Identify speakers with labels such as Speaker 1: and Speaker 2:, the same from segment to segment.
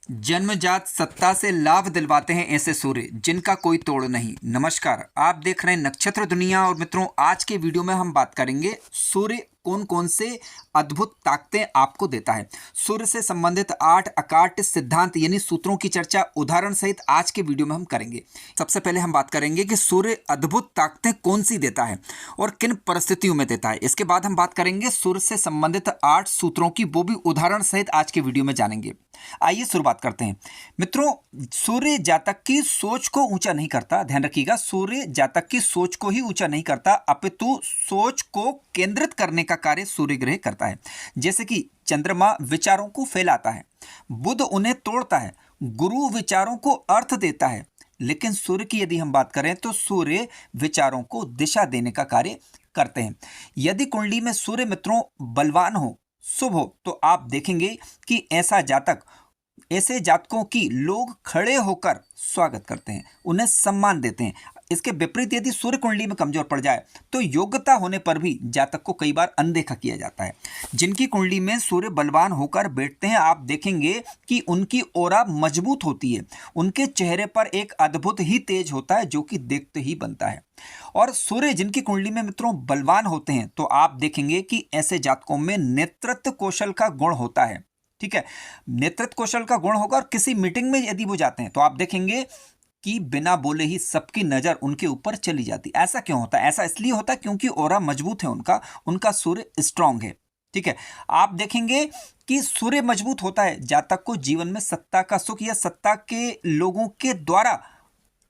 Speaker 1: जन्मजात सत्ता से लाभ दिलवाते हैं ऐसे सूर्य जिनका कोई तोड़ नहीं। नमस्कार, आप देख रहे हैं नक्षत्र दुनिया। और मित्रों, आज के वीडियो में हम बात करेंगे सूर्य कौन कौन से अद्भुत ताकतें आपको देता है। सूर्य से संबंधित 8 अकाट्य सिद्धांत यानी सूत्रों की चर्चा उदाहरण सहित आज के वीडियो में हम करेंगे। सबसे पहले हम बात करेंगे कि सूर्य अद्भुत ताकतें कौन सी देता है और किन परिस्थितियों में देता है। इसके बाद हम बात करेंगे सूर्य से संबंधित 8 सूत्रों की, वो भी उदाहरण सहित आज के वीडियो में जानेंगे। आइए शुरुआत करते हैं। मित्रों, सूर्य जातक की सोच को ऊंचा नहीं करता, ध्यान रखिएगा। सूर्य जातक की सोच को ही ऊंचा नहीं करता, अपितु सोच को केंद्रित करने का कार्य सूर्य ग्रह करता है। जैसे कि चंद्रमा विचारों को फैलाता है, बुध उन्हें तोड़ता है, गुरु विचारों को अर्थ देता है। लेकिन सूर्य की यदि हम बात करें तो सूर्य विचारों को दिशा देने का कार्य करते हैं। यदि कुंडली में सूर्य मित्रों बलवान हो, शुभ हो, तो आप देखेंगे कि ऐसे जातकों की लोग खड़े होकर स्वागत करते हैं, उन्हें सम्मान देते हैं। इसके विपरीत यदि सूर्य कुंडली में कमजोर पड़ जाए तो योग्यता होने पर भी जातक को कई बार अनदेखा किया जाता है। जिनकी कुंडली में सूर्य बलवान होकर बैठते हैं, आप देखेंगे कि उनकी ऑरा मजबूत होती है, उनके चेहरे पर एक अद्भुत ही तेज होता है जो कि देखते ही बनता है। और सूर्य जिनकी कुंडली में मित्रों बलवान होते हैं तो आप देखेंगे कि ऐसे जातकों में नेतृत्व कौशल का गुण होता है। ठीक है, नेतृत्व कौशल का गुण होगा। और किसी मीटिंग में यदि वो जाते हैं तो आप देखेंगे कि बिना बोले ही सबकी नजर उनके ऊपर चली जाती। ऐसा क्यों होता है? ऐसा इसलिए होता है क्योंकि ऑरा मजबूत है, उनका सूर्य स्ट्रांग है। ठीक है, आप देखेंगे कि सूर्य मजबूत होता है, जातक को जीवन में सत्ता का सुख या सत्ता के लोगों के द्वारा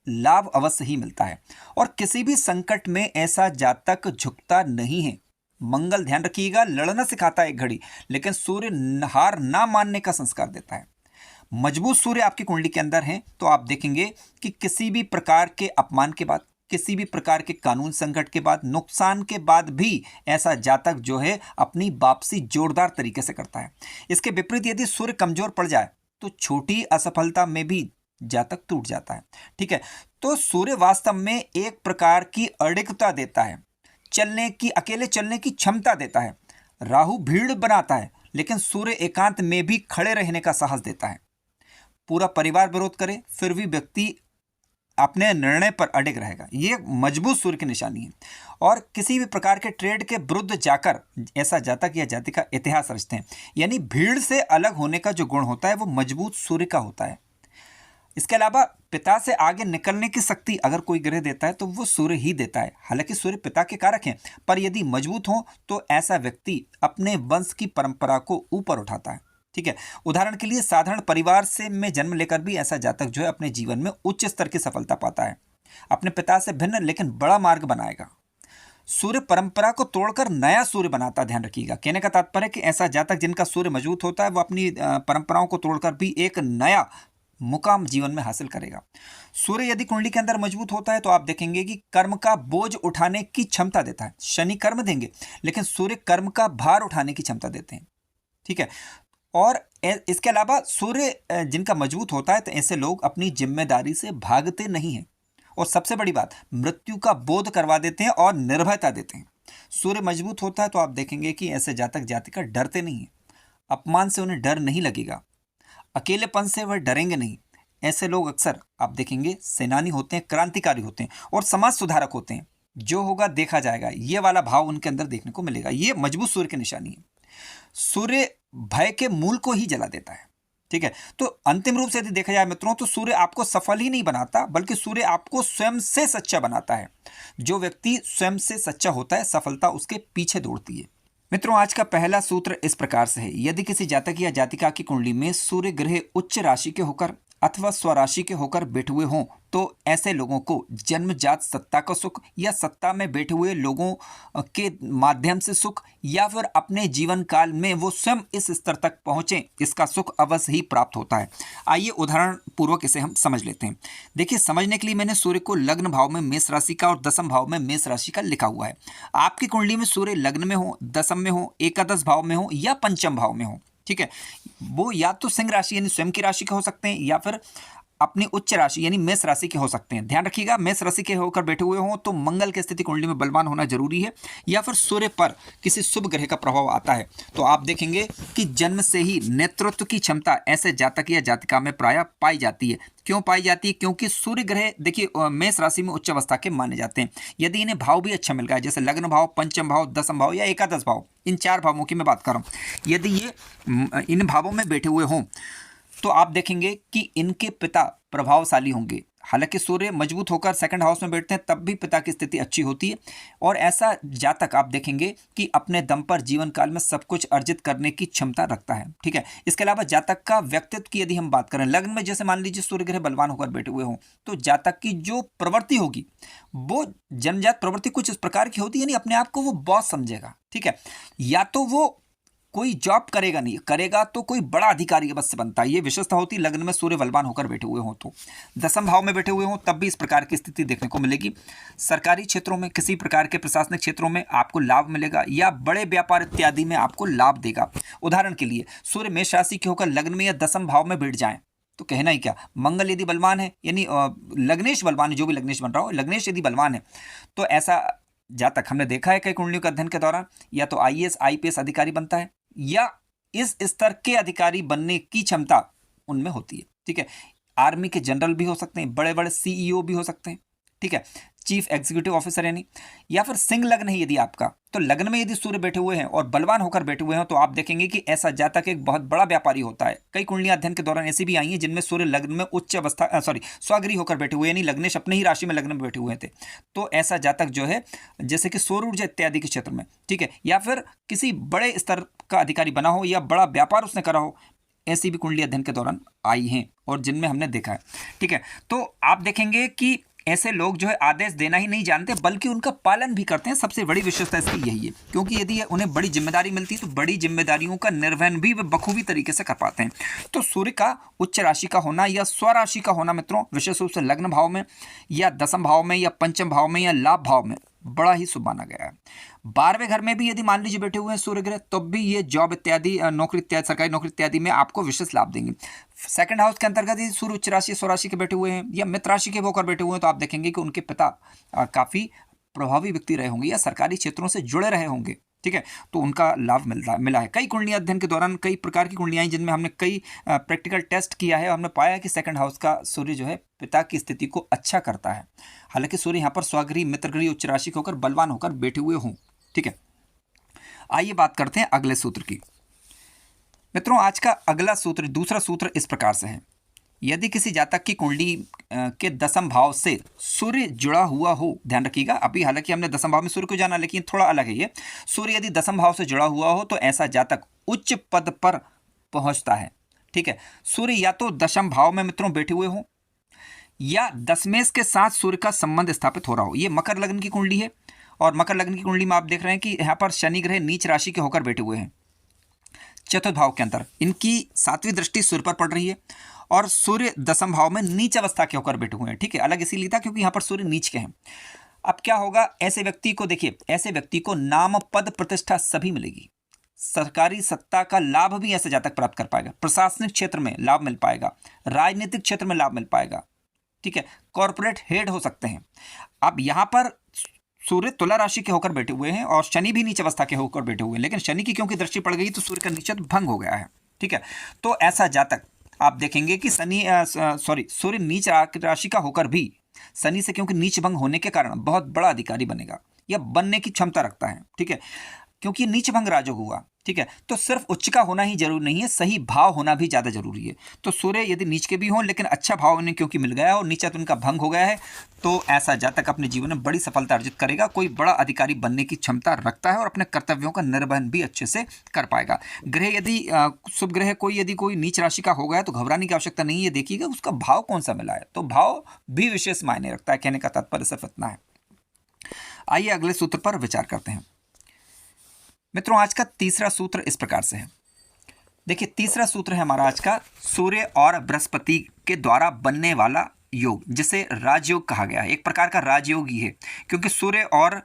Speaker 1: लाभ अवश्य ही मिलता है। और किसी भी संकट में ऐसा जातक झुकता नहीं है। मंगल, ध्यान रखिएगा, लड़ना सिखाता है एक घड़ी, लेकिन सूर्य हार ना मानने का संस्कार देता है। मजबूत सूर्य आपकी कुंडली के अंदर है तो आप देखेंगे कि किसी भी प्रकार के अपमान के बाद, किसी भी प्रकार के कानून संकट के बाद, नुकसान के बाद भी ऐसा जातक जो है अपनी वापसी जोरदार तरीके से करता है। इसके विपरीत यदि सूर्य कमजोर पड़ जाए तो छोटी असफलता में भी जातक टूट जाता है। ठीक है, तो सूर्य वास्तव में एक प्रकार की अडिगता देता है, अकेले चलने की क्षमता देता है। राहु भीड़ बनाता है, लेकिन सूर्य एकांत में भी खड़े रहने का साहस देता है। पूरा परिवार विरोध करे फिर भी व्यक्ति अपने निर्णय पर अडिग रहेगा। ये मजबूत सूर्य की निशानी है। और किसी भी प्रकार के ट्रेड के विरुद्ध जाकर ऐसा जातक या जातिका इतिहास रचते हैं। यानी भीड़ से अलग होने का जो गुण होता है वो मजबूत सूर्य का होता है। इसके अलावा पिता से आगे निकलने की शक्ति अगर कोई ग्रह देता है तो वो सूर्य ही देता है। हालांकि सूर्य पिता के कारक हैं, पर यदि मजबूत हो तो ऐसा व्यक्ति अपने वंश की परंपरा को ऊपर उठाता है। ठीक है, उदाहरण के लिए साधारण परिवार से में जन्म लेकर भी ऐसा जातक जो है अपने जीवन में उच्च स्तर की सफलता पाता है। अपने पिता से भिन्न लेकिन बड़ा मार्ग बनाएगा। सूर्य परंपरा को तोड़कर नया सूर्य बनाता है, ध्यान रखिएगा। कहने का तात्पर्य है कि ऐसा जातक जिनका सूर्य मजबूत होता है वो अपनी परंपराओं को तोड़कर भी एक नया मुकाम जीवन में हासिल करेगा। सूर्य यदि कुंडली के अंदर मजबूत होता है तो आप देखेंगे कि कर्म का बोझ उठाने की क्षमता देता है। शनि कर्म देंगे, लेकिन सूर्य कर्म का भार उठाने की क्षमता देते हैं। ठीक है, और इसके अलावा सूर्य जिनका मजबूत होता है तो ऐसे लोग अपनी जिम्मेदारी से भागते नहीं हैं। और सबसे बड़ी बात, मृत्यु का बोध करवा देते हैं और निर्भयता देते हैं। सूर्य मजबूत होता है तो आप देखेंगे कि ऐसे जातक जातिका डरते नहीं हैं। अपमान से उन्हें डर नहीं लगेगा, अकेलेपन से वह डरेंगे नहीं। ऐसे लोग अक्सर आप देखेंगे सेनानी होते हैं, क्रांतिकारी होते हैं और समाज सुधारक होते हैं। जो होगा देखा जाएगा, ये वाला भाव उनके अंदर देखने को मिलेगा। ये मजबूत सूर्य की निशानी है। सूर्य भय के मूल को ही जला देता है। ठीक है, तो अंतिम रूप से यदि देखा जाए मित्रों तो सूर्य आपको सफल ही नहीं बनाता, बल्कि सूर्य आपको स्वयं से सच्चा बनाता है। जो व्यक्ति स्वयं से सच्चा होता है, सफलता उसके पीछे दौड़ती है। मित्रों, आज का पहला सूत्र इस प्रकार से है। यदि किसी जातक या जातिका की कुंडली में सूर्य ग्रह उच्च राशि के होकर अथवा स्वराशि के होकर बैठे हुए हों तो ऐसे लोगों को जन्मजात सत्ता का सुख या सत्ता में बैठे हुए लोगों के माध्यम से सुख या फिर अपने जीवन काल में वो स्वयं इस स्तर तक पहुंचे, इसका सुख अवश्य ही प्राप्त होता है। आइए उदाहरण पूर्वक इसे हम समझ लेते हैं। देखिए, समझने के लिए मैंने सूर्य को लग्न भाव में मेष राशि का और दशम भाव में मेष राशि का लिखा हुआ है। आपकी कुंडली में सूर्य लग्न में हो, दशम में हो, एकादश भाव में हो या पंचम भाव में हो, ठीक है, वो या तो सिंह राशि यानी स्वयं की राशि के हो सकते हैं या फिर अपनी उच्च राशि यानी मेष राशि के हो सकते हैं। ध्यान रखिएगा, मेष राशि के होकर बैठे हुए हों तो मंगल की स्थिति कुंडली में बलवान होना जरूरी है, या फिर सूर्य पर किसी शुभ ग्रह का प्रभाव आता है तो आप देखेंगे कि जन्म से ही नेतृत्व की क्षमता ऐसे जातक या जातिका में प्रायः पाई जाती है। क्यों पाई जाती है? क्योंकि सूर्य ग्रह देखिए मेष राशि में उच्च अवस्था के माने जाते हैं। यदि इन्हें भाव भी अच्छा मिल गया, जैसे लग्न भाव, पंचम भाव, दसम भाव या एकादश भाव, इन 4 भावों की मैं बात कर रहा हूँ, यदि ये इन भावों में बैठे हुए हों तो आप देखेंगे कि इनके पिता प्रभावशाली होंगे। हालांकि सूर्य मजबूत होकर सेकंड हाउस में बैठते हैं तब भी पिता की स्थिति अच्छी होती है, और ऐसा जातक आप देखेंगे कि अपने दम पर जीवन काल में सब कुछ अर्जित करने की क्षमता रखता है। ठीक है, इसके अलावा जातक का व्यक्तित्व की यदि हम बात करें, लग्न में जैसे मान लीजिए सूर्य ग्रह बलवान होकर बैठे हुए हों तो जातक की जो प्रवृत्ति होगी वो जन्मजात प्रवृत्ति कुछ इस प्रकार की होती है, यानी अपने आप को वो बॉस समझेगा। ठीक है, या तो वो कोई जॉब करेगा, नहीं करेगा तो कोई बड़ा अधिकारी बस से बनता है, ये विशेषता होती है लग्न में सूर्य बलवान होकर बैठे हुए हों तो। दसम भाव में बैठे हुए हों तब भी इस प्रकार की स्थिति देखने को मिलेगी। सरकारी क्षेत्रों में, किसी प्रकार के प्रशासनिक क्षेत्रों में आपको लाभ मिलेगा, या बड़े व्यापार इत्यादि में आपको लाभ देगा। उदाहरण के लिए सूर्य मेष राशि के होकर लग्न में या दसम भाव में बैठ जाएं तो कहना ही क्या। मंगल यदि बलवान है, यानी लग्नेश बलवान है, जो भी लग्नेश बन रहा हो, लग्नेश यदि बलवान है तो ऐसा जातक हमने देखा है कई कुंडलियों के अध्ययन के दौरान या तो IAS IPS अधिकारी बनता है, या इस स्तर के अधिकारी बनने की क्षमता उनमें होती है। ठीक है, आर्मी के जनरल भी हो सकते हैं, बड़े बड़े CEO भी हो सकते हैं। ठीक है, चीफ एग्जीक्यूटिव ऑफिसर यानी, या फिर सिंह लग्न है यदि आपका, तो लग्न में यदि सूर्य बैठे हुए हैं और बलवान होकर बैठे हुए हैं तो आप देखेंगे कि ऐसा जातक एक बहुत बड़ा व्यापारी होता है। कई कुंडलियां अध्ययन के दौरान ऐसी भी आई हैं जिनमें सूर्य लग्न में उच्च अवस्था स्वगृही होकर बैठे हुए, यानी लग्नेश अपने ही राशि में लग्न में बैठे हुए थे, तो ऐसा जातक जो है जैसे कि सौर ऊर्जा इत्यादि के क्षेत्र में, ठीक है, या फिर किसी बड़े स्तर का अधिकारी बना हो या बड़ा व्यापार उसने करा हो, ऐसी भी कुंडली अध्ययन के दौरान आई हैं और जिनमें हमने देखा है। ठीक है, तो आप देखेंगे कि ऐसे लोग जो है आदेश देना ही नहीं जानते बल्कि उनका पालन भी करते हैं। सबसे बड़ी विशेषता इसकी यही है, क्योंकि यदि उन्हें बड़ी जिम्मेदारी मिलती है तो बड़ी जिम्मेदारियों का निर्वहन भी वे बखूबी तरीके से कर पाते हैं। तो सूर्य का उच्च राशि का होना या स्वराशि का होना मित्रों, विशेष रूप से लग्न भाव में या दसम भाव में या पंचम भाव में या लाभ भाव में बड़ा ही शुभ माना गया है। 12वें घर में भी यदि मान लीजिए बैठे हुए हैं सूर्य ग्रह, तब भी ये जॉब इत्यादि, नौकरी इत्यादि, सरकारी नौकरी इत्यादि में आपको विशेष लाभ देंगे। सेकंड हाउस के अंतर्गत ही सूर्य उच्च राशि स्वराशि के बैठे हुए हैं या मित्र राशि के होकर बैठे हुए हैं तो आप देखेंगे कि उनके पिता काफ़ी प्रभावी व्यक्ति रहे होंगे या सरकारी क्षेत्रों से जुड़े रहे होंगे। ठीक है, तो उनका लाभ मिला है। कई कुंडलियां अध्ययन के दौरान कई प्रकार की कुंडलियां जिनमें हमने कई प्रैक्टिकल टेस्ट किया है, हमने पाया कि सेकंड हाउस का सूर्य जो है पिता की स्थिति को अच्छा करता है। हालांकि सूर्य यहाँ पर स्वगृही, मित्रगृही, उच्च राशि के होकर बलवान होकर बैठे हुए हों। ठीक है, आइए बात करते हैं अगले सूत्र की। मित्रों, आज का अगला सूत्र, दूसरा सूत्र इस प्रकार से है। यदि किसी जातक की कुंडली के दसम भाव से सूर्य जुड़ा हुआ हो, ध्यान रखिएगा, अभी हालांकि हमने दसम भाव में सूर्य को जाना लेकिन थोड़ा अलग है ये। सूर्य यदि दसम भाव से जुड़ा हुआ हो तो ऐसा जातक उच्च पद पर पहुंचता है। ठीक है, सूर्य या तो दशम भाव में मित्रों बैठे हुए हो या दशमेश के साथ सूर्य का संबंध स्थापित हो रहा हो। ये मकर लग्न की कुंडली है और मकर लग्न की कुंडली में आप देख रहे हैं कि यहाँ पर शनि ग्रह नीच राशि के होकर बैठे हुए हैं चतुर्थ भाव के अंदर। इनकी 7वीं दृष्टि सूर्य पर पड़ रही है और सूर्य दसम भाव में नीच अवस्था के होकर बैठे हुए हैं। ठीक है, अलग इसीलिए था क्योंकि यहाँ पर सूर्य नीच के हैं। अब क्या होगा, ऐसे व्यक्ति को देखिए, ऐसे व्यक्ति को नाम, पद, प्रतिष्ठा सभी मिलेगी। सरकारी सत्ता का लाभ भी ऐसे जातक प्राप्त कर पाएगा, प्रशासनिक क्षेत्र में लाभ मिल पाएगा, राजनीतिक क्षेत्र में लाभ मिल पाएगा। ठीक है, कॉर्पोरेट हेड हो सकते हैं। अब यहाँ पर सूर्य तुला राशि के होकर बैठे हुए हैं और शनि भी नीच अवस्था के होकर बैठे हुए हैं, लेकिन शनि की क्योंकि दृष्टि पड़ गई तो सूर्य का नीचत्व भंग हो गया है। ठीक है, तो ऐसा जातक आप देखेंगे कि सूर्य नीच राशि का होकर भी शनि से क्योंकि नीच भंग होने के कारण बहुत बड़ा अधिकारी बनेगा या बनने की क्षमता रखता है। ठीक है, क्योंकि नीच भंग राजयोग हुआ। ठीक है, तो सिर्फ उच्च का होना ही जरूरी नहीं है, सही भाव होना भी ज़्यादा जरूरी है। तो सूर्य यदि नीच के भी हों लेकिन अच्छा भाव उन्हें क्योंकि मिल गया है और नीचा तो उनका भंग हो गया है, तो ऐसा जातक अपने जीवन में बड़ी सफलता अर्जित करेगा, कोई बड़ा अधिकारी बनने की क्षमता रखता है और अपने कर्तव्यों का निर्वहन भी अच्छे से कर पाएगा। ग्रह यदि शुभ ग्रह यदि कोई नीच राशि का हो गया तो घबराने की आवश्यकता नहीं है। देखिएगा उसका भाव कौन सा मिला है, तो भाव भी विशेष मायने रखता है। कहने का तात्पर्य सिर्फ इतना है। आइए अगले सूत्र पर विचार करते हैं। मित्रों, आज का तीसरा सूत्र इस प्रकार से है। देखिए, तीसरा सूत्र है हमारा आज का, सूर्य और बृहस्पति के द्वारा बनने वाला योग, जिसे राजयोग कहा गया है। एक प्रकार का राजयोग ही है क्योंकि सूर्य और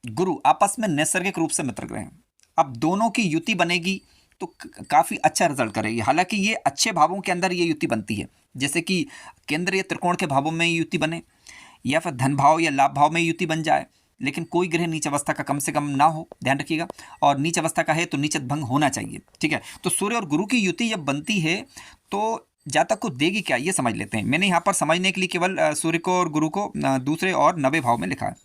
Speaker 1: गुरु आपस में नैसर्गिक रूप से मित्र ग्रह हैं। अब दोनों की युति बनेगी तो काफ़ी अच्छा रिजल्ट करेगी। हालांकि ये अच्छे भावों के अंदर ये युति बनती है, जैसे कि केंद्र या त्रिकोण के भावों में युति बने, या फिर धन भाव या लाभ भाव में युति बन जाए, लेकिन कोई ग्रह नीच अवस्था का कम से कम ना हो, ध्यान रखिएगा। और नीच अवस्था का है तो नीचत भंग होना चाहिए, ठीक है। तो सूर्य और गुरु की युति जब बनती है तो जातक को देगी क्या, ये समझ लेते हैं। मैंने यहाँ पर समझने के लिए केवल सूर्य को और गुरु को दूसरे और 90 भाव में लिखा है।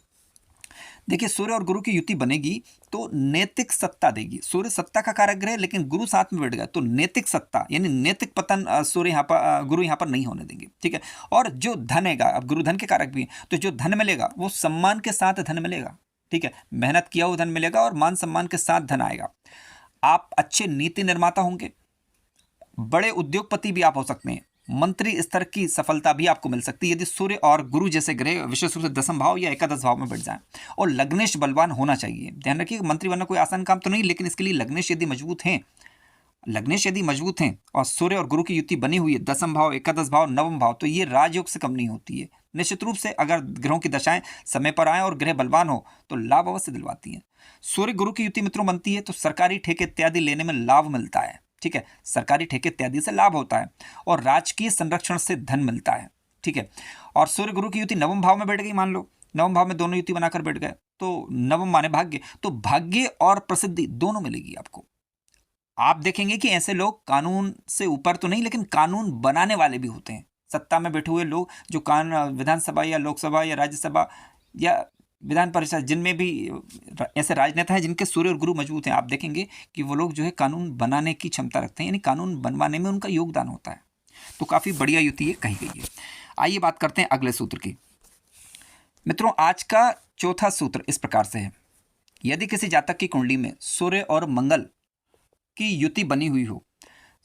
Speaker 1: देखिए, सूर्य और गुरु की युति बनेगी तो नैतिक सत्ता देगी। सूर्य सत्ता का कारक ग्रह, लेकिन गुरु साथ में बैठ गया तो नैतिक सत्ता यानी नैतिक पतन सूर्य यहाँ पर गुरु यहाँ पर नहीं होने देंगे, ठीक है। और जो धन हैगा, अब गुरु धन के कारक भी हैं, तो जो धन मिलेगा वो सम्मान के साथ धन मिलेगा, ठीक है। मेहनत किया हुआ धन मिलेगा और मान सम्मान के साथ धन आएगा। आप अच्छे नीति निर्माता होंगे, बड़े उद्योगपति भी आप हो सकते हैं, मंत्री स्तर की सफलता भी आपको मिल सकती है यदि सूर्य और गुरु जैसे ग्रह विशेष रूप से 10वें भाव या 11 भाव में बैठ जाएं। और लग्नेश बलवान होना चाहिए। ध्यान रखिए, मंत्री बनना कोई आसान काम तो नहीं, लेकिन इसके लिए लग्नेश यदि मजबूत हैं, और सूर्य और गुरु की युति बनी हुई है 10वें भाव, 11 भाव, 9वां भाव, तो ये राजयोग से कम नहीं होती है। निश्चित रूप से अगर ग्रहों की दशाएं समय पर आए और ग्रह बलवान हो तो लाभ अवश्य दिलवाती हैं। सूर्य गुरु की युति मित्रों बनती है तो सरकारी ठेके इत्यादि लेने में लाभ मिलता है, ठीक है। सरकारी ठेके इत्यादि से लाभ होता है और राजकीय संरक्षण से धन मिलता है, ठीक है। और सूर्य गुरु की युति 9वें भाव में बैठ गई, मान लो 9वें भाव में दोनों युति बनाकर बैठ गए, तो 9वां माने भाग्य, तो भाग्य और प्रसिद्धि दोनों मिलेगी आपको। आप देखेंगे कि ऐसे लोग कानून से ऊपर तो नहीं, लेकिन कानून बनाने वाले भी होते हैं। सत्ता में बैठे हुए लोग जो विधानसभा या लोकसभा या राज्यसभा या विधान परिषद, जिनमें भी ऐसे राजनेता हैं जिनके सूर्य और गुरु मजबूत हैं, आप देखेंगे कि वो लोग जो है कानून बनाने की क्षमता रखते हैं, यानी कानून बनवाने में उनका योगदान होता है। तो काफ़ी बढ़िया युति ये कही गई है। आइए बात करते हैं अगले सूत्र की। मित्रों, आज का चौथा सूत्र इस प्रकार से है। यदि किसी जातक की कुंडली में सूर्य और मंगल की युति बनी हुई हो,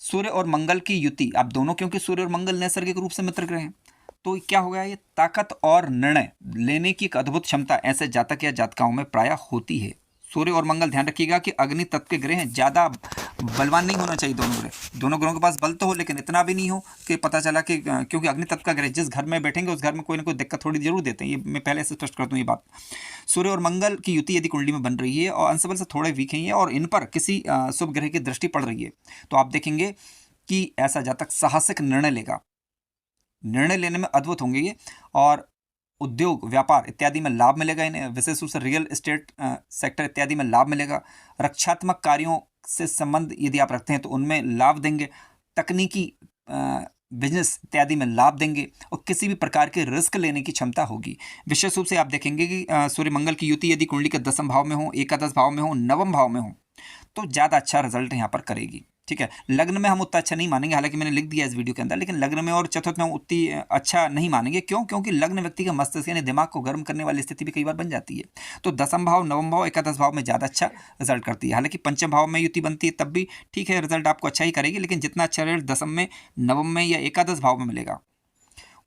Speaker 1: सूर्य और मंगल की युति, आप दोनों, क्योंकि सूर्य और मंगल नैसर्गिक रूप से मित्र ग्रह हैं, तो क्या हो गया, ये ताकत और निर्णय लेने की एक अद्भुत क्षमता ऐसे जातक या जातकाओं में प्रायः होती है। सूर्य और मंगल, ध्यान रखिएगा कि अग्नि तत्व के ग्रह हैं, ज़्यादा बलवान नहीं होना चाहिए दोनों ग्रह। दोनों ग्रहों के पास बल तो हो, लेकिन इतना भी नहीं हो कि पता चला कि, क्योंकि अग्नि तत्व का ग्रह जिस घर में बैठेंगे उस घर में कोई ना कोई दिक्कत थोड़ी जरूर देते हैं। ये मैं पहले से स्पष्ट करता हूँ ये बात। सूर्य और मंगल की युति यदि कुंडली में बन रही है और अंश बल से थोड़े वीक हैं और इन पर किसी शुभ ग्रह की दृष्टि पड़ रही है, तो आप देखेंगे कि ऐसा जातक साहसिक निर्णय लेगा, निर्णय लेने में अद्भुत होंगे ये, और उद्योग व्यापार इत्यादि में लाभ मिलेगा इन्हें, विशेष रूप से रियल एस्टेट सेक्टर इत्यादि में लाभ मिलेगा। रक्षात्मक कार्यों से संबंध यदि आप रखते हैं तो उनमें लाभ देंगे, तकनीकी बिजनेस इत्यादि में लाभ देंगे, और किसी भी प्रकार के रिस्क लेने की क्षमता होगी। विशेष रूप से आप देखेंगे कि सूर्य मंगल की युति यदि कुंडली के 10वें भाव में हो, 11 भाव में हो, 9वें भाव में हो, तो ज़्यादा अच्छा रिजल्ट यहाँ पर करेगी, ठीक है। लग्न में हम उतना अच्छा नहीं मानेंगे, हालांकि मैंने लिख दिया इस वीडियो के अंदर, लेकिन लग्न में और चतुर्थ में उतनी अच्छा नहीं मानेंगे। क्यों? क्योंकि लग्न व्यक्ति का मस्तिष्क यानी दिमाग को गर्म करने वाली स्थिति भी कई बार बन जाती है। तो 10वें भाव, 9वें भाव, 11 भाव में ज़्यादा अच्छा रिजल्ट करती है। हालांकि 5वें भाव में युति बनती है तब भी ठीक है, रिजल्ट आपको अच्छा ही करेगी, लेकिन जितना अच्छा रिजल्ट 10वें में, 9वें में या 11 भाव में मिलेगा,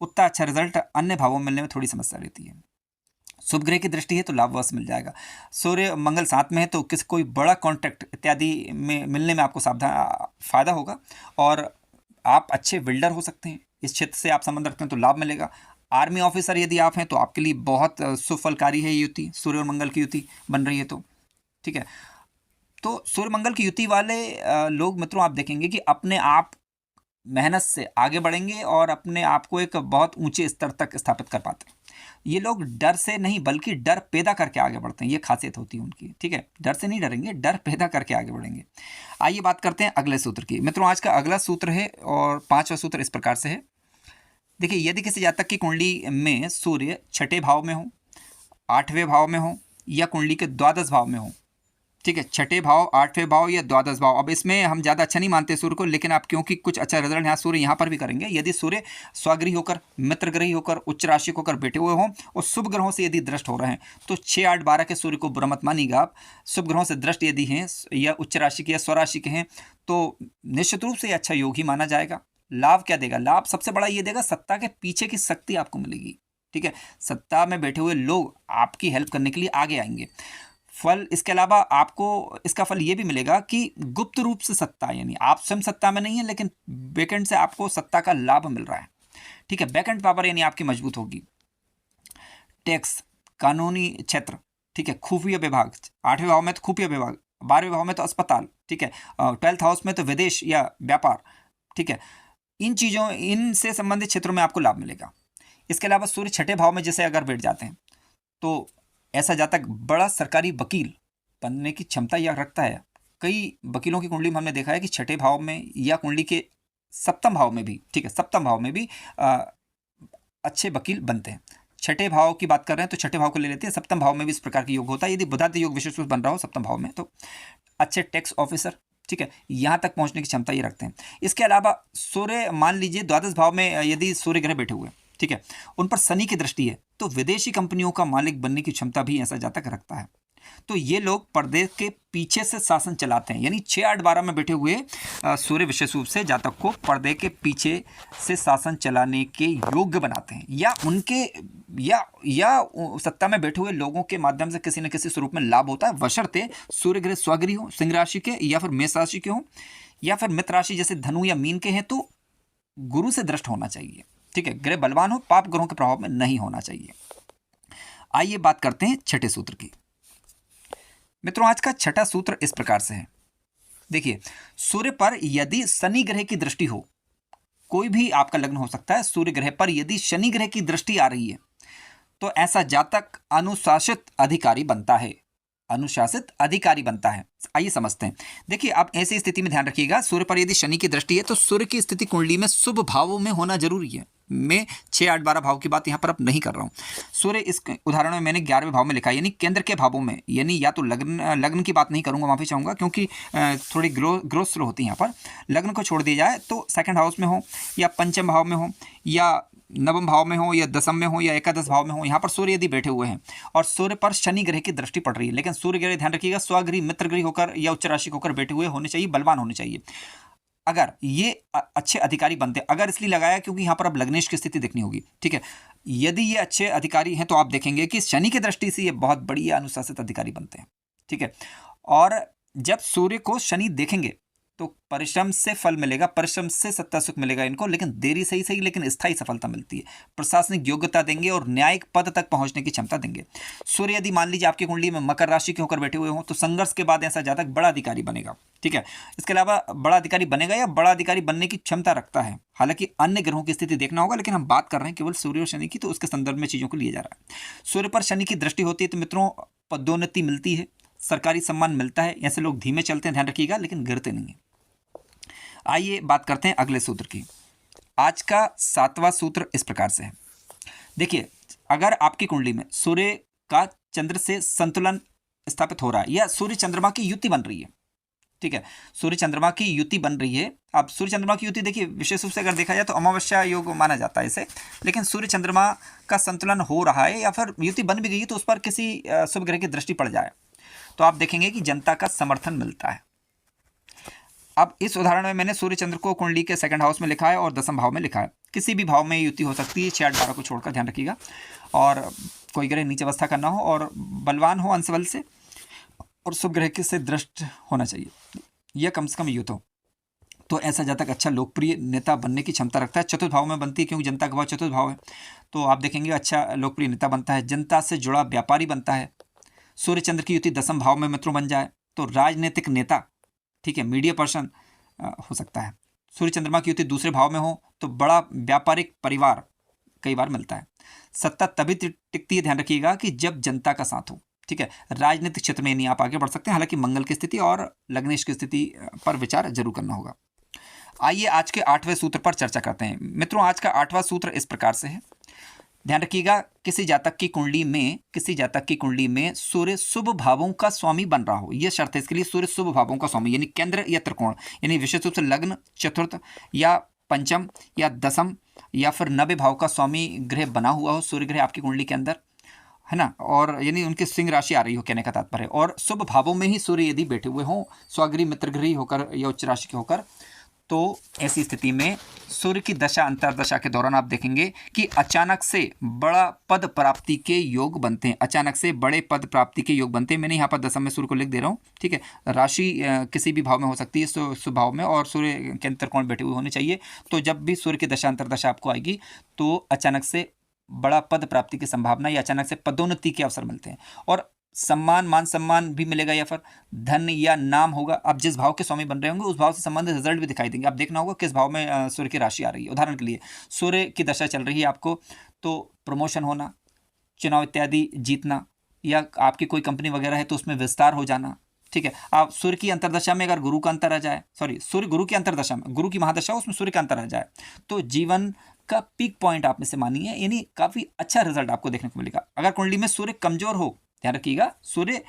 Speaker 1: उतना अच्छा रिजल्ट अन्य भावों में मिलने में थोड़ी समस्या रहती है। शुभ ग्रह की दृष्टि है तो लाभवश मिल जाएगा। सूर्य मंगल साथ में है तो कोई बड़ा कॉन्ट्रैक्ट इत्यादि में मिलने में आपको फायदा होगा, और आप अच्छे बिल्डर हो सकते हैं। इस क्षेत्र से आप संबंध रखते हैं तो लाभ मिलेगा। आर्मी ऑफिसर यदि आप हैं तो आपके लिए बहुत सुफलकारी है युति, सूर्य और मंगल की युति बन रही है तो, ठीक है। तो सूर्य मंगल की युति वाले लोग मित्रों, आप देखेंगे कि अपने आप मेहनत से आगे बढ़ेंगे और अपने आप को एक बहुत ऊंचे स्तर तक स्थापित कर पाते हैं। ये लोग डर से नहीं बल्कि डर पैदा करके आगे बढ़ते हैं, ये खासियत होती है उनकी, ठीक है। डर से नहीं डरेंगे, डर पैदा करके आगे बढ़ेंगे। आइए बात करते हैं अगले सूत्र की। मित्रों, आज का अगला सूत्र है और 5वां सूत्र इस प्रकार से है। देखिए, यदि किसी जातक की कुंडली में सूर्य 6ठे भाव में हो, 8वें भाव में हो, या कुंडली के 12 भाव में हो, ठीक है, 6ठे भाव, 8वें भाव या 12 भाव। अब इसमें हम ज़्यादा अच्छा नहीं मानते सूर्य को, लेकिन आप क्योंकि कुछ अच्छा रिजल्ट यहाँ सूर्य यहाँ पर भी करेंगे। यदि सूर्य स्वग्रही होकर, मित्रग्रही होकर, उच्च राशि होकर बैठे हुए हों और शुभ ग्रहों से यदि दृष्ट हो रहे हैं, तो 6, 8, 12 के सूर्य को बुरा मत मानिएगा आप। शुभ ग्रहों से दृष्ट यदि हैं या उच्च राशि के या स्वराशि के हैं तो निश्चित रूप से अच्छा योग ही माना जाएगा। लाभ क्या देगा? लाभ सबसे बड़ा ये देगा, सत्ता के पीछे की शक्ति आपको मिलेगी, ठीक है। सत्ता में बैठे हुए लोग आपकी हेल्प करने के लिए आगे आएंगे। फल, इसके अलावा आपको इसका फल ये भी मिलेगा कि गुप्त रूप से सत्ता, यानी आप स्वयं सत्ता में नहीं है लेकिन बैकएंड से आपको सत्ता का लाभ मिल रहा है, ठीक है। बैकएंड पावर यानी आपकी मजबूत होगी। टैक्स, कानूनी क्षेत्र, ठीक है, खुफिया विभाग, 8वें भाव में तो खुफिया विभाग, 12वें भाव में तो अस्पताल, ठीक है, 12th हाउस में तो विदेश या व्यापार, ठीक है, इन चीज़ों इनसे संबंधित क्षेत्रों में आपको लाभ मिलेगा। इसके अलावा सूर्य छठे भाव में जैसे अगर बैठ जाते हैं तो ऐसा जातक बड़ा सरकारी वकील बनने की क्षमता यह रखता है। कई वकीलों की कुंडली में हमने देखा है कि छठे भाव में या कुंडली के सप्तम भाव में भी, ठीक है, सप्तम भाव में भी अच्छे वकील बनते हैं। छठे भाव की बात कर रहे हैं तो छठे भाव को ले लेते हैं, सप्तम भाव में भी इस प्रकार की योग होता है। यदि बुधादि योग विशेष रूप बन रहा हो सप्तम भाव में तो अच्छे टैक्स ऑफिसर, ठीक है, यहाँ तक पहुँचने की क्षमता ये रखते हैं। इसके अलावा सूर्य मान लीजिए द्वादश भाव में यदि सूर्य ग्रह बैठे हुए, ठीक है, उन पर शनि की दृष्टि है तो विदेशी कंपनियों का मालिक बनने की क्षमता भी ऐसा जातक रखता है। तो ये लोग पर्दे के पीछे से शासन चलाते हैं, यानी 6, 8, 12 में बैठे हुए सूर्य विशेष रूप से जातक को पर्दे के पीछे से शासन चलाने के योग्य बनाते हैं, या उनके या सत्ता में बैठे हुए लोगों के माध्यम से किसी न किसी स्वरूप में लाभ होता है, बशर्ते सूर्य ग्रह स्वगृही हो, सिंह राशि के या फिर मेष राशि के हो या फिर मित्र राशि जैसे धनु या मीन के हैं तो गुरु से दृष्ट होना चाहिए, ठीक है, ग्रह बलवान हो, पाप ग्रहों के प्रभाव में नहीं होना चाहिए। आइए बात करते हैं छठे सूत्र की। मित्रों आज का छठा सूत्र इस प्रकार से है। देखिए, सूर्य पर यदि शनि ग्रह की दृष्टि हो, कोई भी आपका लग्न हो सकता है, सूर्य ग्रह पर यदि शनि ग्रह की दृष्टि आ रही है तो ऐसा जातक अनुशासित अधिकारी बनता है, अनुशासित अधिकारी बनता है। आइए समझते हैं। देखिए, आप ऐसी स्थिति में ध्यान रखिएगा, सूर्य पर यदि शनि की दृष्टि है तो सूर्य की स्थिति कुंडली में शुभ भावों में होना जरूरी है। मैं 6, 8, 12 भाव की बात यहाँ पर अब नहीं कर रहा हूँ। सूर्य इस उदाहरण में मैंने 11वें भाव में लिखा है, यानी केंद्र के भावों में, यानी या तो लग्न की बात नहीं करूँगा, माफी चाहूँगा क्योंकि थोड़ी ग्रोथ स्लो होती है यहाँ पर। लग्न को छोड़ दिया जाए तो सेकंड हाउस में हो या पंचम भाव में हो या नवम भाव में हो या दसम में हो या एकादश भाव में हो, यहाँ पर सूर्य यदि बैठे हुए हैं और सूर्य पर शनि ग्रह की दृष्टि पड़ रही है, लेकिन सूर्य ग्रह ध्यान रखिएगा स्वगृही मित्रगृही होकर या उच्च राशि होकर बैठे हुए होने चाहिए, बलवान होने चाहिए। अगर ये अच्छे अधिकारी बनते, अगर इसलिए लगाया क्योंकि यहाँ पर अब लग्नेश की स्थिति देखनी होगी, ठीक है, यदि ये अच्छे अधिकारी हैं तो आप देखेंगे कि शनि की दृष्टि से ये बहुत बढ़िया अनुशासित अधिकारी बनते हैं, ठीक है। और जब सूर्य को शनि देखेंगे तो परिश्रम से फल मिलेगा, परिश्रम से सत्ता सुख मिलेगा इनको, लेकिन देरी सही लेकिन स्थायी सफलता मिलती है। प्रशासनिक योग्यता देंगे और न्यायिक पद तक पहुंचने की क्षमता देंगे। सूर्य यदि मान लीजिए आपकी कुंडली में मकर राशि के होकर बैठे हुए हों तो संघर्ष के बाद ऐसा जातक बड़ा अधिकारी बनेगा, ठीक है। इसके अलावा बड़ा अधिकारी बनेगा या बड़ा अधिकारी बनने की क्षमता रखता है। हालांकि अन्य ग्रहों की स्थिति देखना होगा, लेकिन हम बात कर रहे हैं केवल सूर्य और शनि की, तो उसके संदर्भ में चीजों को लिया जा रहा है। सूर्य पर शनि की दृष्टि होती है तो मित्रों पदोन्नति मिलती है, सरकारी सम्मान मिलता है। ऐसे लोग धीमे चलते हैं, ध्यान रखिएगा, लेकिन गिरते नहीं है। आइए बात करते हैं अगले सूत्र की। आज का 7वां सूत्र इस प्रकार से है। देखिए, अगर आपकी कुंडली में सूर्य का चंद्र से संतुलन स्थापित हो रहा है या सूर्य चंद्रमा की युति बन रही है, ठीक है, सूर्य चंद्रमा की युति बन रही है। अब सूर्य चंद्रमा की युति देखिए विशेष रूप से अगर देखा जाए तो अमावस्या योग माना जाता है इसे, लेकिन सूर्य चंद्रमा का संतुलन हो रहा है या फिर युति बन भी गई तो उस पर किसी शुभ ग्रह की दृष्टि पड़ जाए तो आप देखेंगे कि जनता का समर्थन मिलता है। अब इस उदाहरण में मैंने सूर्य चंद्र को कुंडली के सेकंड हाउस में लिखा है और दसम भाव में लिखा है। किसी भी भाव में युति हो सकती है, 6, 8, 12 को छोड़कर, ध्यान रखिएगा। और कोई ग्रह नीच अवस्था का ना हो और बलवान हो अंश बल से और शुभ ग्रह के से दृष्ट होना चाहिए, यह कम से कम युत हो। तो ऐसा जातक अच्छा लोकप्रिय नेता बनने की क्षमता रखता है। चतुर्थ भाव में बनती है क्योंकि जनता का भाव चतुर्थ भाव है, तो आप देखेंगे अच्छा लोकप्रिय नेता बनता है, जनता से जुड़ा व्यापारी बनता है। सूर्य चंद्र की युति दसम भाव में मित्रों बन जाए तो राजनीतिक नेता, ठीक है, मीडिया पर्सन हो सकता है। सूर्य चंद्रमा की युति दूसरे भाव में हो तो बड़ा व्यापारिक परिवार कई बार मिलता है। सत्ता तभी टिकती है, ध्यान रखिएगा, कि जब जनता का साथ हो, ठीक है। राजनीतिक क्षेत्र में नहीं आप आगे बढ़ सकते हैं, हालांकि मंगल की स्थिति और लग्नेश की स्थिति पर विचार जरूर करना होगा। आइए आज के 8वें सूत्र पर चर्चा करते हैं। मित्रों आज का 8वां सूत्र इस प्रकार से है, ध्यान रखिएगा, किसी जातक की कुंडली में सूर्य शुभ भावों का स्वामी बन रहा हो, यह शर्त है इसके लिए। सूर्य शुभ भावों का स्वामी यानी केंद्र या त्रिकोण, यानी विशेष रूप से लग्न, चतुर्थ या पंचम या दसम या फिर 9वें भाव का स्वामी ग्रह बना हुआ हो सूर्य ग्रह आपकी कुंडली के अंदर, है ना, और यानी उनकी सिंह राशि आ रही हो, कहने का तात्पर्य है। और शुभ भावों में ही सूर्य यदि बैठे हुए हों, स्वगृही मित्रगृही होकर या उच्च राशि के होकर, तो ऐसी स्थिति में सूर्य की दशा अंतर्दशा के दौरान आप देखेंगे कि अचानक से बड़ा पद प्राप्ति के योग बनते हैं, अचानक से बड़े पद प्राप्ति के योग बनते हैं। मैंने यहाँ पर दसम में सूर्य को लिख दे रहा हूँ, ठीक है। राशि किसी भी भाव में हो सकती है, शुभ भाव में, और सूर्य के त्रिकोण बैठे हुए होने चाहिए। तो जब भी सूर्य की दशा अंतर्दशा आपको आएगी तो अचानक से बड़ा पद प्राप्ति की संभावना या अचानक से पदोन्नति के अवसर मिलते हैं। और सम्मान, मान सम्मान भी मिलेगा, या फिर धन या नाम होगा। आप जिस भाव के स्वामी बन रहे होंगे उस भाव से संबंधित रिजल्ट भी दिखाई देंगे। आप देखना होगा किस भाव में सूर्य की राशि आ रही है। उदाहरण के लिए सूर्य की दशा चल रही है आपको, तो प्रमोशन होना, चुनाव इत्यादि जीतना, या आपकी कोई कंपनी वगैरह है तो उसमें विस्तार हो जाना। ठीक है, आप सूर्य की अंतर्दशा में अगर गुरु का अंतर आ जाए, सूर्य गुरु की अंतर्दशा में, गुरु की महादशा उसमें सूर्य का अंतर आ जाए, तो जीवन का पीक पॉइंट आप में से मानिए, यानी काफ़ी अच्छा रिजल्ट आपको देखने को मिलेगा। अगर कुंडली में सूर्य कमजोर हो, ध्यान रखिएगा, सूर्य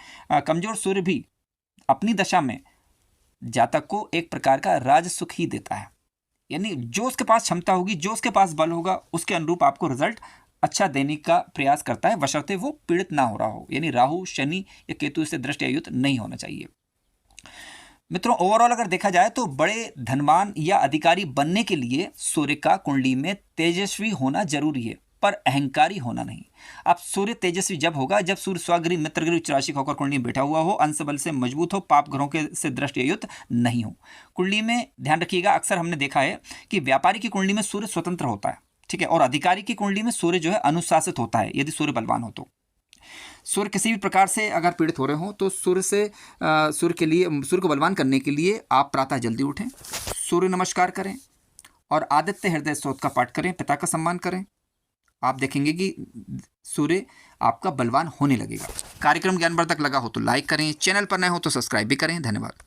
Speaker 1: कमजोर सूर्य भी अपनी दशा में जातक को एक प्रकार का राज सुख ही देता है। यानी जो उसके पास क्षमता होगी, जो उसके पास बल होगा, उसके अनुरूप आपको रिजल्ट अच्छा देने का प्रयास करता है, बशर्ते वो पीड़ित ना हो रहा हो। यानी राहु, शनि या केतु से दृष्टि आयुत नहीं होना चाहिए। मित्रों, ओवरऑल अगर देखा जाए तो बड़े धनवान या अधिकारी बनने के लिए सूर्य का कुंडली में तेजस्वी होना जरूरी है, पर अहंकारी होना नहीं। अब सूर्य तेजस्वी जब होगा जब सूर्य स्वगृह, मित्रगृह, उच्च राशि होकर कुंडली में बैठा हुआ हो, अंश बल से मजबूत हो, पाप ग्रहों के से दृष्टि आयुत नहीं हो। कुंडली में ध्यान रखिएगा, अक्सर हमने देखा है कि व्यापारी की कुंडली में सूर्य स्वतंत्र होता है, ठीक है, और अधिकारी की कुंडली में सूर्य जो है अनुशासित होता है, यदि सूर्य बलवान हो तो। सूर्य किसी भी प्रकार से अगर पीड़ित हो रहे हो तो सूर्य को बलवान करने के लिए आप प्रातः जल्दी उठें, सूर्य नमस्कार करें और आदित्य हृदय स्तोत्र का पाठ करें, पिता का सम्मान करें। आप देखेंगे कि सूर्य आपका बलवान होने लगेगा। कार्यक्रम ज्ञानवर्धक लगा हो तो लाइक करें, चैनल पर नए हो तो सब्सक्राइब भी करें। धन्यवाद।